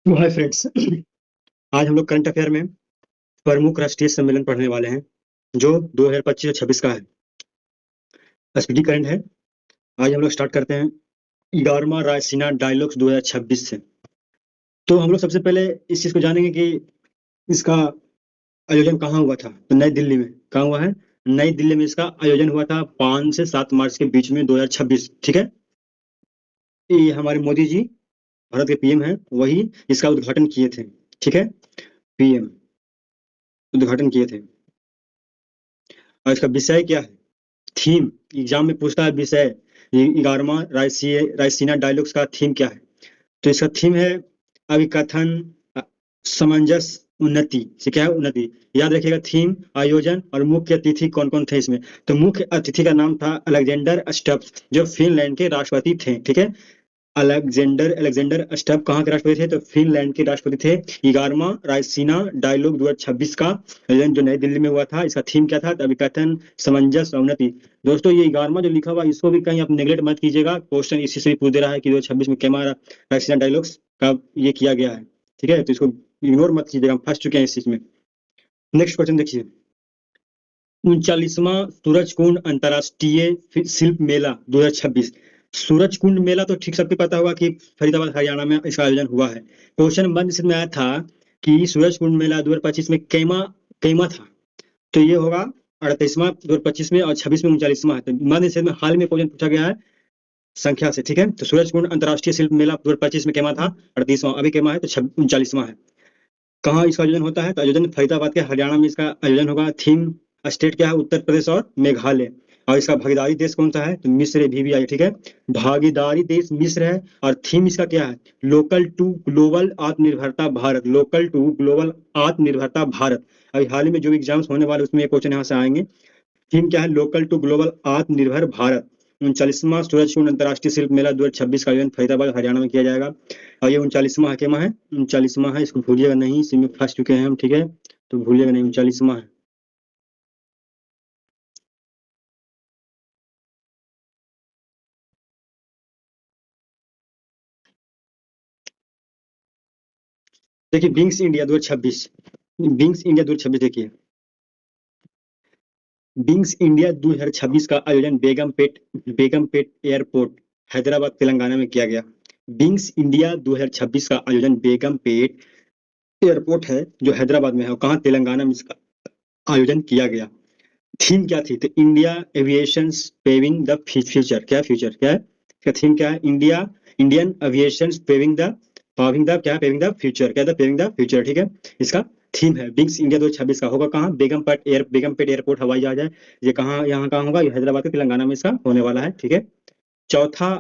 तो hi friends. आज हम लोग करंट अफेयर में प्रमुख राष्ट्रीय सम्मेलन पढ़ने वाले हैं जो 2025 से 26 का है। एसपीटी करंट है। आज हम लोग स्टार्ट करते हैं 11वां रायसीना डायलॉग्स 2026 से। तो हम लोग सबसे पहले इस चीज को जानेंगे कि इसका आयोजन कहाँ हुआ था। तो नई दिल्ली में कहाँ हुआ है? नई दिल्ली में इसका आयोजन हुआ था 5 से 7 मार्च के बीच में 2026। ठीक है। ये हमारे मोदी जी भारत के पीएम हैं, वही इसका उद्घाटन किए थे। ठीक है। पीएम उद्घाटन किए थे। और इसका विषय क्या है? थीम एग्जाम में पूछता है विषय। 11वां रायसीना डायलॉग्स का थीम क्या है? तो इसका थीम है अभिकथन, सामंजस्य, उन्नति। से क्या है? उन्नति। याद रखिएगा थीम, आयोजन और मुख्य अतिथि कौन कौन थे इसमें। तो मुख्य अतिथि का नाम था अलेक्जेंडर स्टब्स, जो फिनलैंड के राष्ट्रपति थे। ठीक है। अलेक्जेंडर अलेक्जेंडर स्टब कहाँ के राष्ट्रपति थे? तो फिनलैंड के राष्ट्रपति थे। 11वां रायसीना डायलॉग 2026 का आयोजन जो नई दिल्ली में हुआ था, इसका थीम क्या था? अभिकथन, सामंजस्य, उन्नति। दोस्तों ये 11वां जो लिखा हुआ इसको भी कहीं आप नेगलेक्ट मत कीजिएगा। क्वेश्चन इसी से भी पूछ दे रहा है कि 2026 में कैमा रायसीना डायलॉग्स का ये किया गया है। ठीक है, तो इसको इग्नोर मत कीजिएगा, हम फंस चुके हैं इस चीज में। नेक्स्ट क्वेश्चन देखिए। 39वां सूरजकुंड अंतर्राष्ट्रीय शिल्प मेला 2026। सूरज कुंड मेला तो ठीक सबको पता होगा कि फरीदाबाद हरियाणा में इसका आयोजन हुआ है। क्वेश्चन बंद में आया था कि सूरज कुंड मेला 2025 में कैमा कैमा था। तो ये होगा 38वां 2025 में, और 26 में 39वां है। तो मध्य निषेध में हाल में क्वेश्चन पूछा गया है संख्या से। ठीक है, तो सूरज कुंड अंतर्राष्ट्रीय शिल्प मेला 2025 में कैमा था 38वां, अभी कैमा है तो 39वां है। कहाँ इसका आयोजन होता है? तो आयोजन फरीदाबाद के हरियाणा में इसका आयोजन होगा। थीम स्टेट क्या है? उत्तर प्रदेश और मेघालय। और इसका भागीदारी देश कौन सा है? तो मिस्र, भी आई। ठीक है, भागीदारी देश मिस्र है। और थीम इसका क्या है? लोकल टू ग्लोबल आत्मनिर्भरता भारत। लोकल टू ग्लोबल आत्मनिर्भरता भारत। अभी हाल ही में जो एग्जाम्स होने वाले उसमें ये क्वेश्चन यहाँ से आएंगे। थीम क्या है? लोकल टू ग्लोबल आत्मनिर्भर भारत। 39वां सूरजकुंड अंतर्राष्ट्रीय शिल्प मेला 2026 का आयोजन फरीदाबाद हरियाणा में किया जाएगा। और ये 39वां हकेमा है। 39वां है, इसको भूलिएगा नहीं, इसी में फंस चुके हैं हम। ठीक है, तो भूलिएगा नहीं, 39वां है। देखिए विंग्स इंडिया 2026। विंग्स इंडिया 2026 देखिए। विंग्स इंडिया 2026 का आयोजन बेगमपेट एयरपोर्ट हैदराबाद तेलंगाना में किया गया। विंग्स इंडिया 2026 का आयोजन बेगमपेट एयरपोर्ट है जो हैदराबाद में है, और कहाँ? तेलंगाना में इसका आयोजन किया गया। थीम क्या थी? तो India aviation paving the future. क्या फ्यूचर क्या है? इसका थीम क्या है? Indian aviation paving the future. क्या था? Paving the future. ठीक है, इसका थीम है विंग्स इंडिया 2026 का। होगा कहाँ? बेगमपेट एयरपोर्ट हवाई जहाज है। ये कहाँ, यहाँ कहाँ होगा? ये हैदराबाद के तेलंगाना में इसका होने वाला है। ठीक है। चौथा,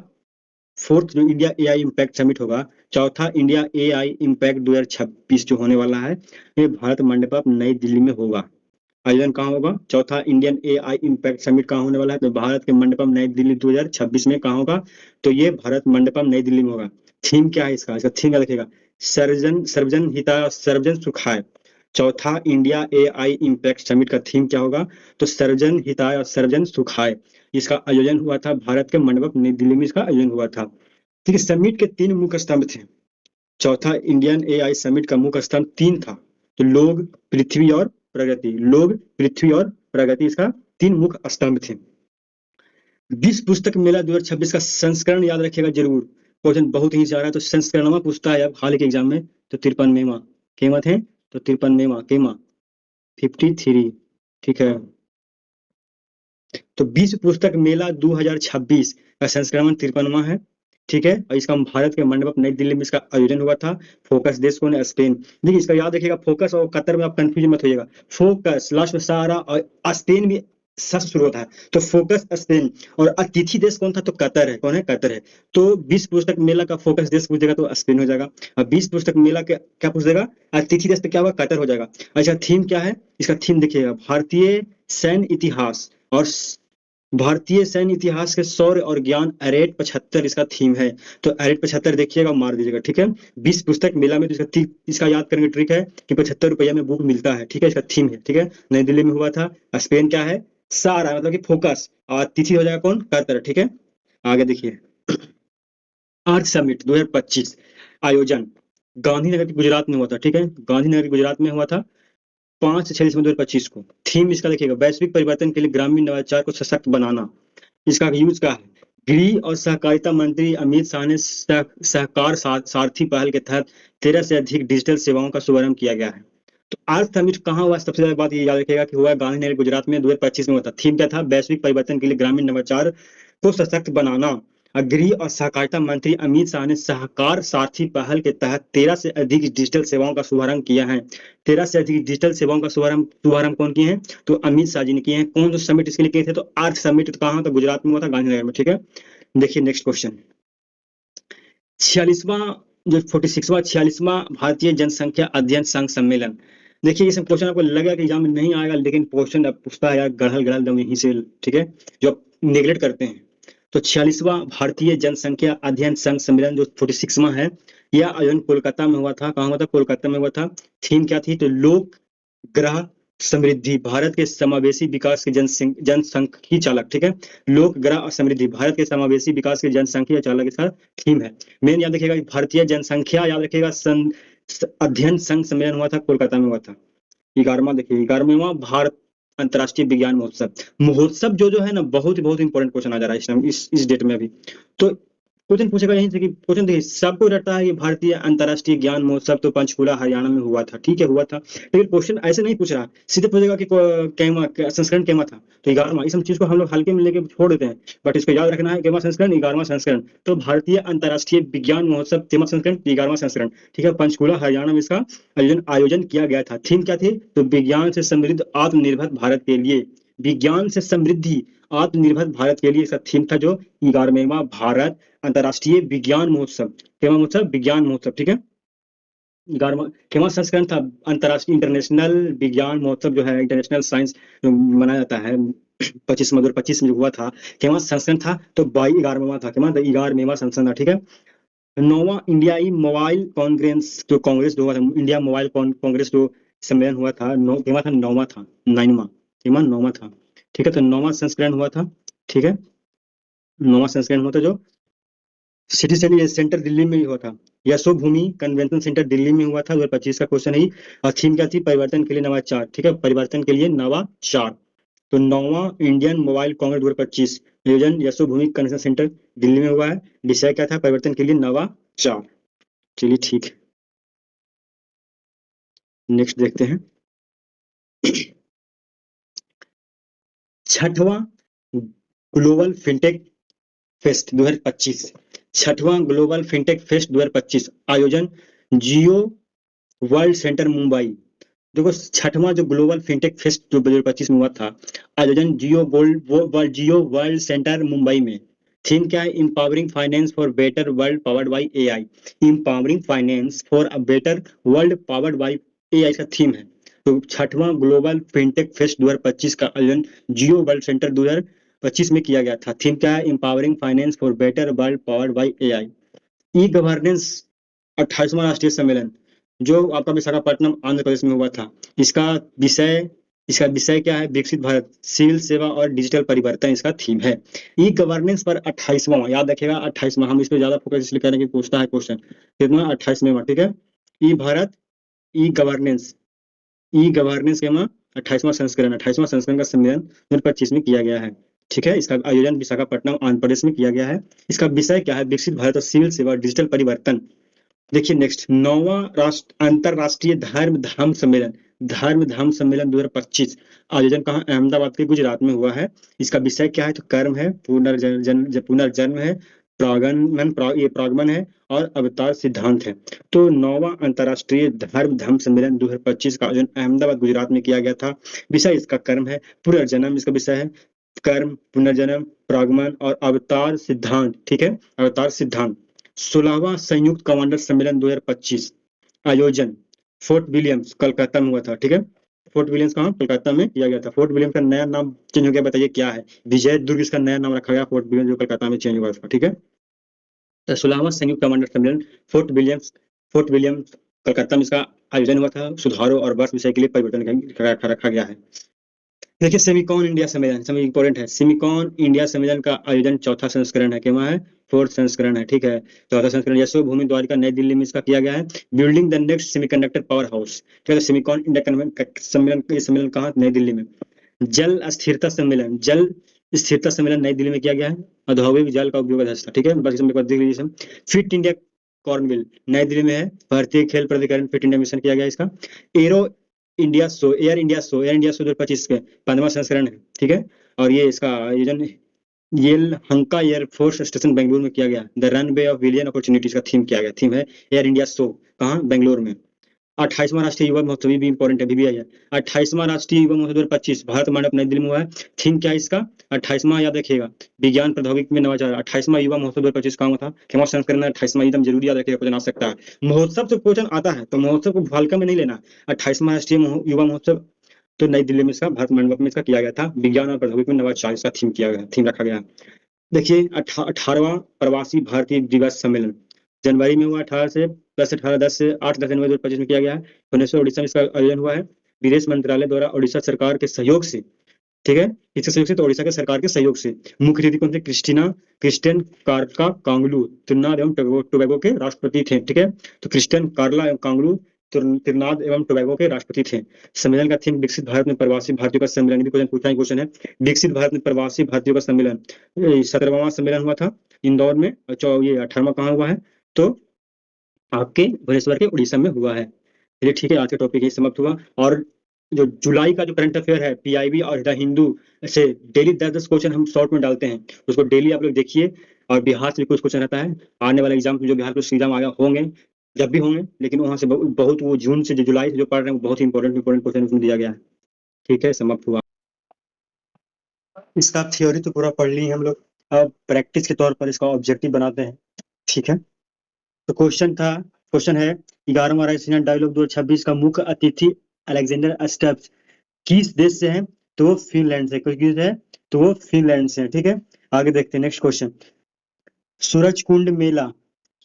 फोर्थ जो इंडिया एआई इम्पैक्ट समिट होगा, चौथा इंडिया एआई इम्पैक्ट 2026 जो होने वाला है, ये भारत मंडपम नई दिल्ली में होगा। आयोजन कहाँ होगा? चौथा इंडियन एआई इम्पैक्ट समिट कहाँ होने वाला है? तो भारत के मंडपम नई दिल्ली 2026 में कहाँ होगा? तो ये भारत मंडपम नई दिल्ली में होगा। थीम क्या है इसका? इसका थीम क्या रखेगा? सर्वजन सर्वजन हिताय सर्वजन सुखाय। चौथा इंडिया एआई इम्पैक्ट समिट का थीम क्या होगा? तो सर्वजन हिताय और सर्वजन सुखाय। इसका आयोजन हुआ था भारत के मंडपम नई दिल्ली में, इसका आयोजन हुआ था। ठीक है, समिट के 3 मुख्य स्तंभ थे। चौथा इंडियन एआई समिट का मुख्य स्तंभ 3 था। तो लोग, पृथ्वी और प्रगति। लोग, पृथ्वी और प्रगति, इसका 3 मुख्य स्तंभ थे। विश्व पुस्तक मेला 2026 का संस्करण याद रखिएगा जरूर। क्वेश्चन बहुत ही सारा है, तो संस्करणवा पूछता है अब हाल के एग्जाम में। तो 53वां केमा थे? तो 53वां केमा 53। ठीक है, तो विश्व पुस्तक मेला 2026 का संस्करण 53वां है। ठीक है, और इसका भारत के मंडपम नई दिल्ली में इसका आयोजन हुआ था। फोकस देश कौन है? स्पेन। देखिए इसका याद रखिएगा, फोकस और कतर में आप कंफ्यूज मत होइएगा। फोकस लास्ट में सारा, और स्पेन भी सस शुरू होता है। तो फोकस स्पेन। और अतिथि देश कौन था? तो कतर है। कौन है? कतर है। तो विश्व पुस्तक मेला का फोकस देश पूछ देगा तो स्पेन हो जाएगा। अब विश्व पुस्तक मेला का क्या पूछ देगा? अतिथि देश तो क्या होगा? कतर हो जाएगा। अच्छा, थीम क्या है? इसका थीम देखिएगा, भारतीय सैन्य इतिहास और भारतीय सैन्य इतिहास के शौर्य और ज्ञान अरेट 75 इसका थीम है। तो अरेट 75 देखिएगा, मार दीजिएगा। ठीक है, विश्व पुस्तक मेला में तो इसका याद करने की ट्रिक है कि 75 रुपया में बुक मिलता है। ठीक है, इसका थीम है। ठीक है, नई दिल्ली में हुआ था। स्पेन क्या है? सारा, मतलब कि फोकस। और तिथि हो जाएगा कौन? कतर। ठीक है, आगे देखिए। अर्थ समिट 2025 आयोजन गांधीनगर के गुजरात में हुआ था, ठीक है, गांधीनगर के गुजरात में हुआ था 5 से 6 दिसंबर 2025 को। थीम इसका देखिएगा, वैश्विक परिवर्तन के लिए ग्रामीण नवाचार को सशक्त बनाना। इसका यूज क्या है? गृह और सहकारिता मंत्री अमित शाह ने सहकार सारथी पहल के तहत 13 से अधिक डिजिटल सेवाओं का शुभारंभ किया गया है। तो आज समिट कहाँ हुआ? सबसे ज्यादा बात ये याद रखिएगा कि हुआ गांधीनगर गुजरात में 2025 में हुआ था। थीम क्या था? वैश्विक परिवर्तन के लिए ग्रामीण नवाचार को सशक्त बनाना। गृह और सहकारिता मंत्री अमित शाह ने सहकार सारथी पहल के तहत 13 से अधिक डिजिटल सेवाओं का शुभारंभ किया है। 13 से अधिक डिजिटल सेवाओं का शुभारंभ शुभारंभ कौन किए हैं? तो अमित शाह जी ने किए हैं। कौन जो समिट इसके लिए किए थे? तो आर्थ समिट तो कहाँ था? गुजरात में हुआ था, गांधीनगर में, ठीक है। देखिए नेक्स्ट क्वेश्चन, 46वां जो 46वां 46वां भारतीय जनसंख्या अध्ययन संघ सम्मेलन। देखिए ये सब क्वेश्चन आपको लगेगा कि एग्जाम में नहीं आएगा, लेकिन क्वेश्चन अब पूछता है यार, गढ़ल गढ़ल दम यहीं से, ठीक है, जो आप नेग्लेक्ट करते हैं। तो 46वां भारतीय जनसंख्या अध्ययन संघ सम्मेलन जो 46वां है, यह आयोजन कोलकाता में हुआ था। कहाँ हुआ था? कोलकाता में हुआ था। थीम क्या थी? तो लोक ग्रह समृद्धि, भारत के समावेशी विकास के जनसंख्यी चालक, ठीक है, लोक ग्रह और समृद्धि, भारत के समावेशी विकास के जनसंख्या चालक इसका थीम है। मेन याद रखिएगा, भारतीय जनसंख्या याद रखिएगा, अध्ययन संघ सम्मेलन हुआ था, कोलकाता में हुआ था। 11वां देखिए, 11वां भारत अंतर्राष्ट्रीय विज्ञान महोत्सव। महोत्सव जो जो है ना, बहुत इंपॉर्टेंट क्वेश्चन आ जा रहा है इस टाइम, इस डेट में अभी। तो क्वेश्चन पूछेगा यहीं से कि क्वेश्चन देखिए, सबको रहता है ये भारतीय अंतर्राष्ट्रीय ज्ञान महोत्सव तो पंचकुला हरियाणा में हुआ था, ठीक है, हुआ था। लेकिन क्वेश्चन ऐसे नहीं पूछ रहा, सीधे पूछेगा कि संस्करण केमा था। तो 11वां, इस चीज को हम लोग हल्के में लेके छोड़ देते हैं, बट इसको याद रखना है, केमा संस्करण, 11वां संस्करण। तो भारतीय अंतर्राष्ट्रीय विज्ञान महोत्सव तेमा संस्करण, 11वां संस्करण, ठीक है, पंचकुला हरियाणा में इसका आयोजन किया गया था। थीम क्या थी? तो विज्ञान से समृद्ध आत्मनिर्भर भारत के लिए, विज्ञान से समृद्धि आत्मनिर्भर भारत के लिए इसका थीम था, जो 11वां भारत अंतर्राष्ट्रीय विज्ञान महोत्सव, केमा महोत्सव, विज्ञान महोत्सव, ठीक है। 11वां केमा संस्करण था? अंतर्राष्ट्रीय इंटरनेशनल विज्ञान महोत्सव जो है, इंटरनेशनल साइंस मनाया जाता है, 25 में जो हुआ था, केमा संस्करण था? तो 11वां था, केमा 11वां संस्करण था, ठीक है। 9वां इंडियाई मोबाइल कांग्रेस जो कांग्रेस जो हुआ था, इंडिया मोबाइल कांग्रेस जो सम्मेलन हुआ था, केमा था? 9वां था, 9वां, केमा 9वां था, ठीक है। तो 9वां संस्करण हुआ था, ठीक है, 9वां संस्करण हुआ था, जो सिटी सेंटर दिल्ली में ही हुआ था। यशो भूमि कन्वेंशन सेंटर दिल्ली में हुआ था। 2025 का क्वेश्चन है। और थीम क्या थी? परिवर्तन के लिए नवाचार, ठीक है, परिवर्तन के लिए नवाचार। तो 9वां इंडियन मोबाइल कांग्रेस 2025 आयोजन यशो भूमि कन्वेंशन सेंटर दिल्ली में हुआ है। विषय क्या था? परिवर्तन के लिए नवाचार। चलिए ठीक है, नेक्स्ट देखते हैं। 6वां ग्लोबल फिनटेक फेस्ट 2025, 6वां ग्लोबल फिनटेक फेस्ट 2025 आयोजन जियो वर्ल्ड सेंटर मुंबई। देखो 6वां जो ग्लोबल फिनटेक फेस्ट जो 2025 में हुआ था, आयोजन जियो वर्ल्ड सेंटर मुंबई में। थीम क्या है? Empowering finance for better world powered by AI, empowering finance for a better world powered by AI का थीम है। तो 6वां ग्लोबल फिनटेक फेस्ट 2025 का आयोजन जियो वर्ल्ड सेंटर 2025 में किया गया था। थीम क्या है? Empowering finance for better world powered by AI. E governance 28वां राष्ट्रीय सम्मेलन जो आपका विशाखापट्टनम आंध्र प्रदेश में हुआ था, इसका विषय इसका विषय क्या है? विकसित भारत, सिविल सेवा और डिजिटल परिवर्तन इसका थीम है। ई गवर्नेंस पर 28वां, याद रखिएगा 28वां, हम इस पर ज्यादा फोकस इसलिए करेंगे, पूछता है क्वेश्चन, कितना? 28वां, ठीक है। E Bharat, e governance, e governance के 28वां संस्करण का सम्मेलन 2025 में किया गया है, ठीक है। इसका आयोजन विशाखापट्टनम आंध्र प्रदेश में किया गया है। इसका विषय क्या है? विकसित भारत और सिविल सेवा और डिजिटल परिवर्तन। देखिए नेक्स्ट, 9वां राष्ट्र अंतरराष्ट्रीय धर्म धाम सम्मेलन 2025 आयोजन कहाँ? अहमदाबाद के गुजरात में हुआ है। इसका विषय क्या है? तो कर्म है, पुनर्जन्म है, ये प्रागमन है और अवतार सिद्धांत है। तो 9वां अंतरराष्ट्रीय धर्म धाम सम्मेलन 2025 का आयोजन अहमदाबाद गुजरात में किया गया था। विषय इसका कर्म है, पुनर्जन्म इसका विषय है, कर्म, पुनर्जन्म, प्रागमन और अवतार सिद्धांत, ठीक है, अवतार सिद्धांत। 16वां संयुक्त कमांडर सम्मेलन 2025 आयोजन फोर्ट विलियम्स कलकत्ता में हुआ था, ठीक है। फोर्ट विलियम्स कहाँ? कलकत्ता में किया गया था। फोर्ट विलियम्स का नया नाम चेंज हो गया, बताइए क्या है? विजय दुर्ग इसका नया नाम रखा गया, फोर्ट विलियम्स जो कलकत्ता में चेंज हुआ था, ठीक है। तो 16वां संयुक्त कमांडर सम्मेलन फोर्ट विलियम्स कलकत्ता में इसका आयोजन हुआ था। सुधारों और वर्ष विषय के लिए परिवर्तन रखा गया है। देखिए सेमिकॉन इंडिया सम्मेलन समय इंपॉर्टेंट है। सेमिकॉन इंडिया सम्मेलन का आयोजन चौथा संस्करण है, क्या है, फोर्थ संस्करण है, ठीक है। चौथा संस्करण यशोभूमि द्वारिका नई दिल्ली में इसका किया गया है। Building the next semiconductor power house, ठीक है। सेमिकॉन इंडिया सम्मेलन, ये सम्मेलन कहाँ, नई दिल्ली में। जल स्थिरता सम्मेलन, जल स्थिरता सम्मेलन नई दिल्ली में किया गया है। औद्योगिक जल का उपयोग है, ठीक है, बस इसमें एक बार देख लीजिए। फिट इंडिया कॉर्नविल नई दिल्ली में है। भारतीय खेल प्राधिकरण फिट इंडिया मिशन किया गया इसका। Arrow India show, air India show 2025 के 15वां संस्करण है, ठीक है। और ये इसका आयोजन येल हंका एयरफोर्स स्टेशन बेंगलुरु में किया गया। द रनवे ऑफ विलियन अपॉर्चुनिटीज का थीम किया गया, थीम है एयर इंडिया शो, कहाँ, बेंगलुरु में। 28वां राष्ट्रीय युवा महोत्सव, भी इंपॉर्टेंट है, भी है। 28वां राष्ट्रीय युवा महोत्सव 2025 भारत मंडप नई दिल्ली में हुआ है। थीम क्या है इसका, 28वां याद रखिएगा, विज्ञान प्रौद्योगिकी में नवाचार। 28वां युवा महोत्सव 2025 कहाँ हुआ था, क्या संस्करण है, 28वां, एकदम जरूरी याद रखिएगा, क्वेश्चन आ सकता है। महोत्सव से क्वेश्चन आता है तो महोत्सव को हल्का में नहीं लेना। 28वां राष्ट्रीय युवा महोत्सव तो नई दिल्ली में इसका भारत मंडप में इसका किया गया था। विज्ञान और प्रौद्योगिकी में नवाचार इसका थीम किया गया, थीम रखा गया। देखिए 18वां प्रवासी भारतीय दिवस सम्मेलन जनवरी में हुआ, 18 से 8-10 जनवरी 2025 में किया गया है। भुवनेश्वर उड़ीसा में इसका आयोजन हुआ है। विदेश मंत्रालय द्वारा उड़ीसा सरकार के सहयोग से, ठीक है, इसके सहयोग से, तो उड़ीसा के सरकार के सहयोग से। मुख्य अतिथि कौन थे, क्रिस्टियन कार्का कांगलू त्रिनाद एवं टोबैगो के राष्ट्रपति थे, ठीक है। तो क्रिस्टियन कार्ला एवं कांगलू त्रिनाद एवं टोबैगो के राष्ट्रपति थे। सम्मेलन का थीम विकसित भारत में प्रवासी भारतीयों का सम्मेलन, भी क्वेश्चन पूछा ही क्वेश्चन है। विकसित भारत में प्रवासी भारतीयों का सम्मेलन 17वां सम्मेलन हुआ था इंदौर में, और ये 18वां कहाँ हुआ है, तो आपके भुवनेश्वर के उड़ीसा में हुआ है। चलिए ठीक है, आज का टॉपिक यही समाप्त हुआ। और जो जुलाई का जो करंट अफेयर है पीआईबी और द हिंदू से डेली 10-10 क्वेश्चन हम शॉर्ट में डालते हैं, उसको डेली आप लोग देखिए। और बिहार से भी कुछ क्वेश्चन रहता है, आने वाले एग्जाम जो बिहार के एग्जाम आया होंगे, जब भी होंगे, लेकिन वहां से बहुत वो जून से जो जुलाई से जो पढ़ रहे हैं वो बहुत ही इंपॉर्टेंट क्वेश्चन उसमें दिया गया है। ठीक है, समाप्त हुआ। इसका थ्योरी तो पूरा पढ़ ली हम लोग, अब प्रैक्टिस के तौर पर इसका ऑब्जेक्टिव बनाते हैं, ठीक है। तो क्वेश्चन है 11वां राष्ट्रीय डायलॉग 2026 का मुख्य अतिथि अलेक्जेंडर स्टब्स किस देश से है, तो वो फिनलैंड से, किस है, तो वो फिनलैंड से है, ठीक है। आगे देखते हैं नेक्स्ट क्वेश्चन। सूरजकुंड मेला,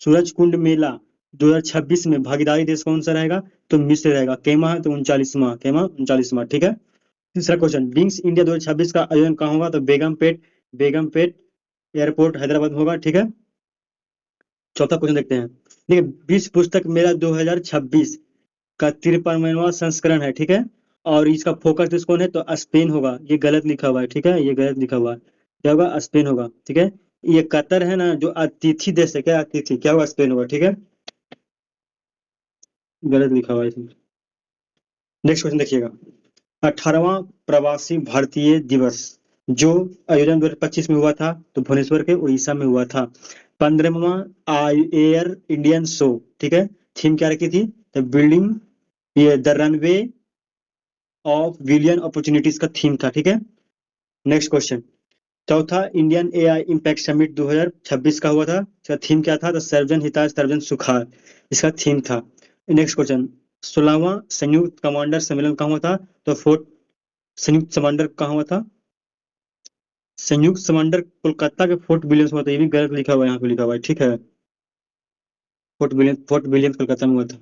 सूरजकुंड मेला 2026 में भागीदारी देश कौन सा रहेगा, तो मिस्र रहेगा। केमा है तो 39वां, केमा 39वां, ठीक है। तीसरा क्वेश्चन, विंग्स इंडिया 2026 का आयोजन कहाँ होगा, तो बेगमपेट एयरपोर्ट हैदराबाद में होगा, ठीक है। चौथा क्वेश्चन देखते हैं। देखिए विश्व पुस्तक मेला 2026 का 53वां संस्करण है, ठीक है। और इसका फोकस देश कौन है, तो स्पेन होगा। ये गलत लिखा हुआ है, ठीक है, ये गलत लिखा हुआ है, क्या होगा, स्पेन होगा, ठीक है। ये कतर है ना जो अतिथि देश है, क्या अतिथि, क्या होगा, स्पेन होगा, ठीक है, गलत लिखा हुआ है इसमें। नेक्स्ट क्वेश्चन देखिएगा। 18वां प्रवासी भारतीय दिवस जो आयोजन 2025 में हुआ था, तो भुवनेश्वर के उड़ीसा में हुआ था। 15वां एयर इंडियन शो, ठीक है, थीम क्या रखी थी, द बिल्डिंग, ये द रनवे ऑफ विलियन अपॉर्चुनिटीज का थीम था, ठीक है। नेक्स्ट क्वेश्चन, चौथा इंडियन एआई इम्पैक्ट समिट 2026 का हुआ था, इसका थीम क्या था, तो सर्वजन हिताय सर्वजन सुखाय इसका थीम था। नेक्स्ट क्वेश्चन, 16वां संयुक्त कमांडर सम्मेलन कहाँ हुआ था, तो फोर्ट संयुक्त कमांडर कहाँ हुआ था, संयुक्त कमांडर कोलकाता के फोर्ट विलियम्स हुआ था। ये भी गलत लिखा हुआ है, यहाँ पे लिखा हुआ है, ठीक है, फोर्ट विलियम्स कोलकाता में हुआ था,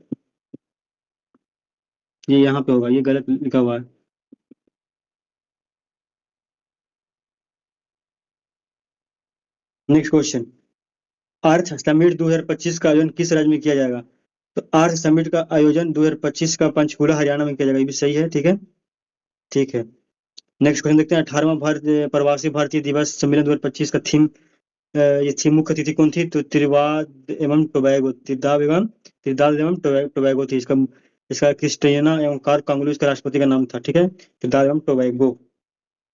ये यहाँ पे होगा, ये गलत लिखा हुआ है। नेक्स्ट क्वेश्चन, अर्थ समिट 2025 का आयोजन किस राज्य में किया जाएगा, तो अर्थ समिट का आयोजन 2025 का पंचकुला हरियाणा में किया जाएगा, ये भी सही है, ठीक है, ठीक है। नेक्स्ट क्वेश्चन देखते हैं। 18वां प्रवासी भारतीय दिवस सम्मेलन 2025 का थीम, ये थी मुख्य अतिथि कौन थी, तो त्रिदाद एवं टोबैगो थी। इसका इसका क्रिस्टियाना एवं कार्ल कांगलू इसका राष्ट्रपति का नाम था, ठीक है, त्रिदाद एवं टोबैगो।